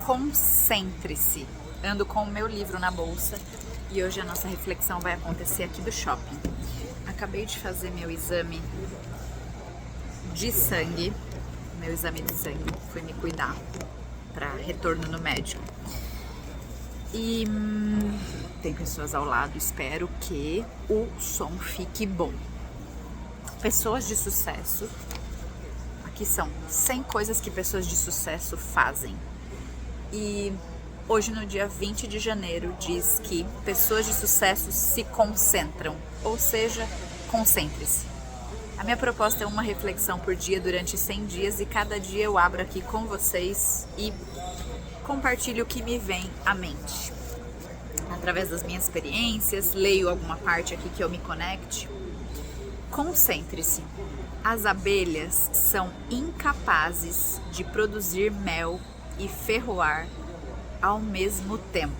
Concentre-se. Ando com o meu livro na bolsa e hoje a nossa reflexão vai acontecer aqui do shopping. Acabei de fazer meu exame de sangue, fui me cuidar para retorno no médico. E tem pessoas ao lado, espero que o som fique bom. Pessoas de sucesso, aqui são 100 coisas que pessoas de sucesso fazem. E hoje, no dia 20 de janeiro, diz que pessoas de sucesso se concentram, ou seja, concentre-se. A minha proposta é uma reflexão por dia durante 100 dias e cada dia eu abro aqui com vocês e compartilho o que me vem à mente. Através das minhas experiências, leio alguma parte aqui que eu me conecte. Concentre-se. As abelhas são incapazes de produzir mel e ferroar ao mesmo tempo.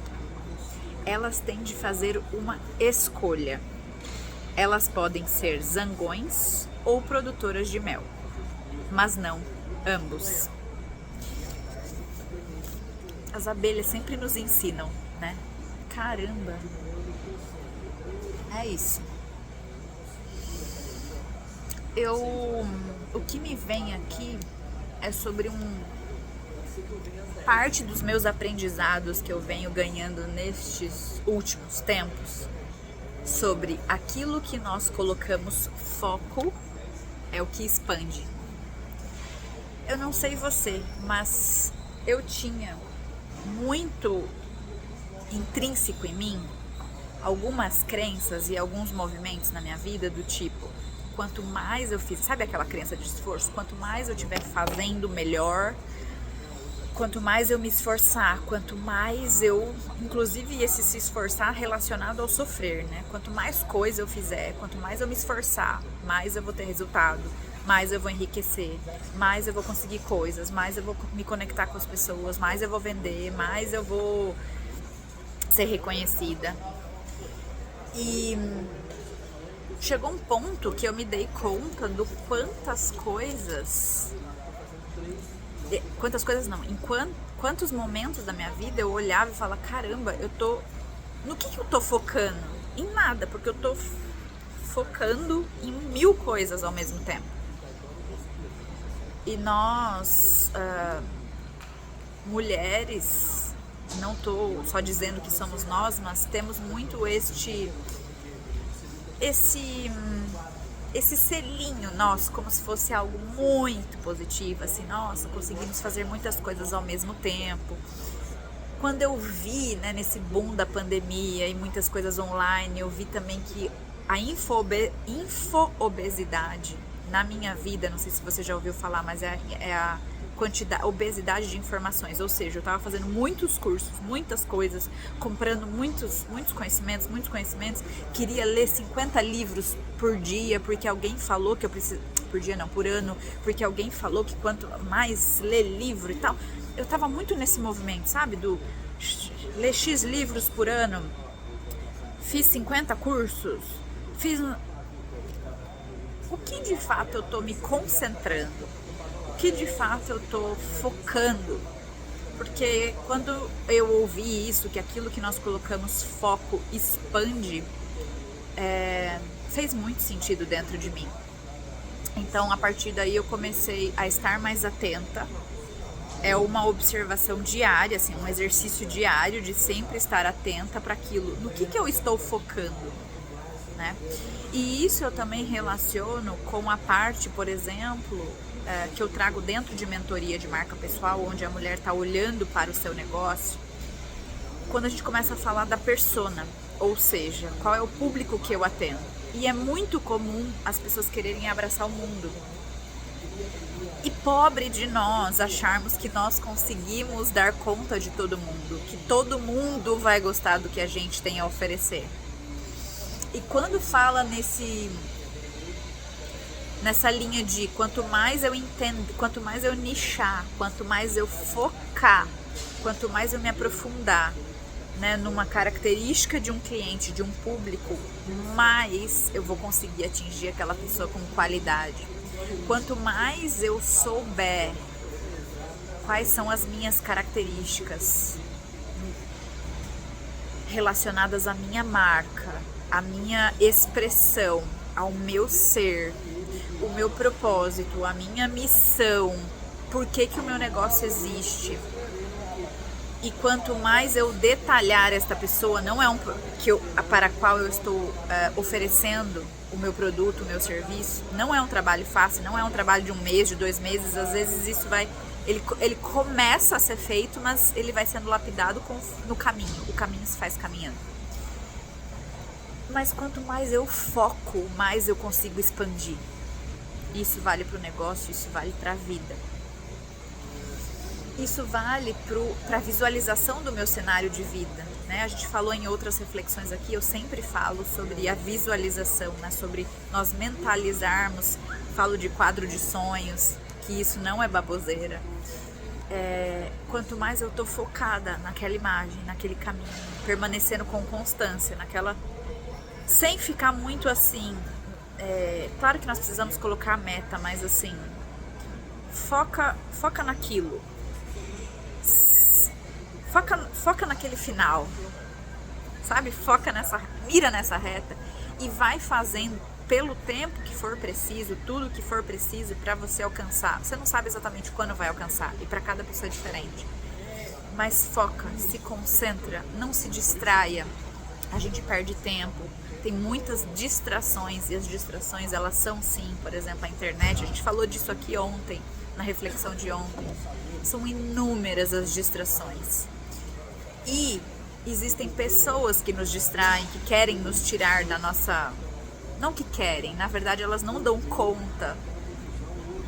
Elas têm de fazer uma escolha. Elas podem ser zangões ou produtoras de mel, mas não ambos. As abelhas sempre nos ensinam, né? Caramba! É isso. O que me vem aqui é sobre parte dos meus aprendizados que eu venho ganhando nestes últimos tempos, sobre aquilo que nós colocamos foco é o que expande. Eu não sei você, mas eu tinha muito intrínseco em mim algumas crenças e alguns movimentos na minha vida do tipo: quanto mais eu fiz, sabe aquela crença de esforço? Quanto mais eu estiver fazendo, melhor. Quanto mais eu me esforçar, quanto mais eu, inclusive esse se esforçar relacionado ao sofrer, né? Quanto mais coisa eu fizer, quanto mais eu me esforçar, mais eu vou ter resultado, mais eu vou enriquecer, mais eu vou conseguir coisas, mais eu vou me conectar com as pessoas, mais eu vou vender, mais eu vou ser reconhecida. E chegou um ponto que eu me dei conta do em quantos momentos da minha vida eu olhava e falava: caramba, no que eu tô focando? Em nada, porque eu tô focando em 1000 coisas ao mesmo tempo. E nós, mulheres, não tô só dizendo que somos nós, mas temos muito esse selinho nosso, como se fosse algo muito positivo, assim, nossa, conseguimos fazer muitas coisas ao mesmo tempo. Quando eu vi, né, nesse boom da pandemia e muitas coisas online, eu vi também que a infoobesidade na minha vida, não sei se você já ouviu falar, mas é a obesidade de informações, ou seja, eu estava fazendo muitos cursos, muitas coisas, comprando muitos conhecimentos, queria ler 50 livros por dia, porque alguém falou que eu preciso, por ano, porque alguém falou que quanto mais ler livro e tal, eu estava muito nesse movimento, sabe, do ler X livros por ano, fiz 50 cursos, o que de fato eu estou me concentrando? Que de fato eu tô focando, porque quando eu ouvi isso, que aquilo que nós colocamos foco expande, fez muito sentido dentro de mim. Então, a partir daí eu comecei a estar mais atenta. É uma observação diária, assim, um exercício diário de sempre estar atenta para aquilo, no que eu estou focando, né? E isso eu também relaciono com a parte, por exemplo, que eu trago dentro de mentoria de marca pessoal, onde a mulher está olhando para o seu negócio, quando a gente começa a falar da persona, ou seja, qual é o público que eu atendo. E é muito comum as pessoas quererem abraçar o mundo. E pobre de nós acharmos que nós conseguimos dar conta de todo mundo, que todo mundo vai gostar do que a gente tem a oferecer. E quando fala nessa linha de quanto mais eu entendo, quanto mais eu nichar, quanto mais eu focar, quanto mais eu me aprofundar, né, numa característica de um cliente, de um público, mais eu vou conseguir atingir aquela pessoa com qualidade. Quanto mais eu souber quais são as minhas características relacionadas à minha marca, à minha expressão, ao meu ser, o meu propósito, a minha missão, por que o meu negócio existe. E quanto mais eu detalhar esta pessoa, não é para a qual eu estou oferecendo o meu produto, o meu serviço, não é um trabalho fácil, não é um trabalho de 1 mês, de 2 meses, às vezes isso ele começa a ser feito, mas ele vai sendo lapidado no caminho, o caminho se faz caminhando. Mas quanto mais eu foco, mais eu consigo expandir. Isso vale para o negócio, isso vale para a vida. Isso vale para a visualização do meu cenário de vida, né? A gente falou em outras reflexões aqui, eu sempre falo sobre a visualização, né? Sobre nós mentalizarmos, falo de quadro de sonhos, que isso não é baboseira. Quanto mais eu tô focada naquela imagem, naquele caminho, permanecendo com constância, sem ficar muito assim, claro que nós precisamos colocar a meta, mas assim, foca naquilo. Foca naquele final, sabe? Mira nessa reta e vai fazendo pelo tempo que for preciso, tudo que for preciso para você alcançar. Você não sabe exatamente quando vai alcançar e para cada pessoa é diferente. Mas foca, se concentra, não se distraia. A gente perde tempo, tem muitas distrações e as distrações elas são sim, por exemplo, a internet. A gente falou disso aqui ontem, na reflexão de ontem. São inúmeras as distrações. E existem pessoas que nos distraem, que querem nos tirar da nossa... Não que querem, na verdade elas não dão conta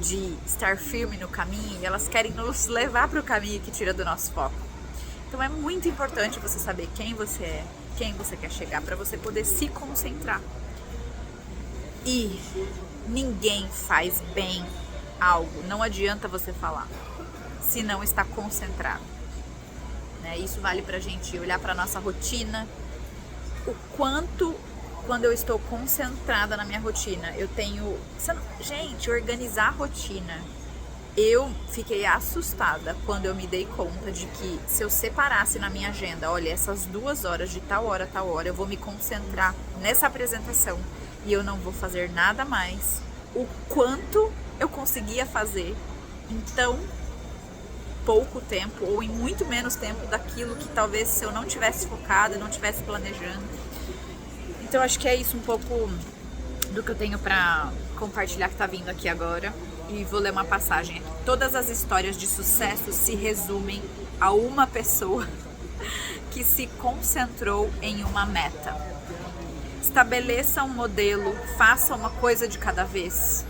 de estar firme no caminho e elas querem nos levar para o caminho que tira do nosso foco. Então é muito importante você saber quem você é, quem você quer chegar, para você poder se concentrar. E ninguém faz bem algo, não adianta você falar, se não está concentrado. Isso vale pra gente olhar pra nossa rotina, o quanto, quando eu estou concentrada na minha rotina, eu tenho... Gente, organizar a rotina. Eu fiquei assustada quando eu me dei conta de que se eu separasse na minha agenda, olha, essas 2 horas de tal hora, eu vou me concentrar nessa apresentação e eu não vou fazer nada mais, o quanto eu conseguia fazer, então... pouco tempo ou em muito menos tempo daquilo que talvez se eu não tivesse focado, não tivesse planejando. Então acho que é isso um pouco do que eu tenho para compartilhar que tá vindo aqui agora, e vou ler uma passagem aqui. Todas as histórias de sucesso se resumem a uma pessoa que se concentrou em uma meta. Estabeleça um modelo, faça uma coisa de cada vez.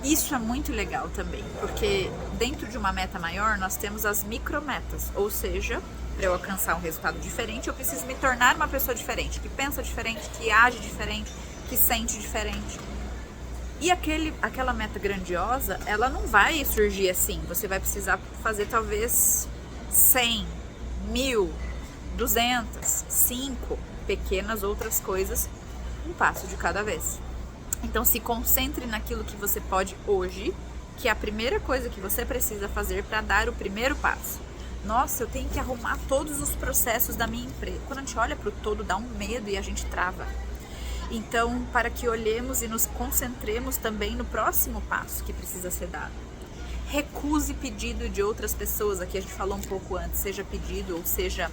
Isso é muito legal também, porque dentro de uma meta maior nós temos as micrometas, ou seja, para eu alcançar um resultado diferente, eu preciso me tornar uma pessoa diferente, que pensa diferente, que age diferente, que sente diferente. E aquela meta grandiosa, ela não vai surgir assim, você vai precisar fazer talvez 100, 1000, 200, 5 pequenas outras coisas, um passo de cada vez. Então se concentre naquilo que você pode hoje, que é a primeira coisa que você precisa fazer para dar o primeiro passo. Nossa, eu tenho que arrumar todos os processos da minha empresa. Quando a gente olha para o todo, dá um medo e a gente trava. Então, para que olhemos e nos concentremos também no próximo passo que precisa ser dado. Recuse pedido de outras pessoas, aqui a gente falou um pouco antes, seja pedido ou seja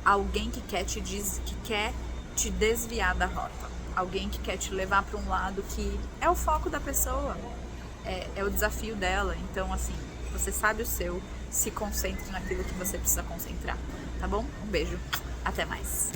alguém que quer te desviar da rota. Alguém que quer te levar para um lado que é o foco da pessoa, é o desafio dela. Então, assim, você sabe o seu, se concentre naquilo que você precisa concentrar, tá bom? Um beijo, até mais.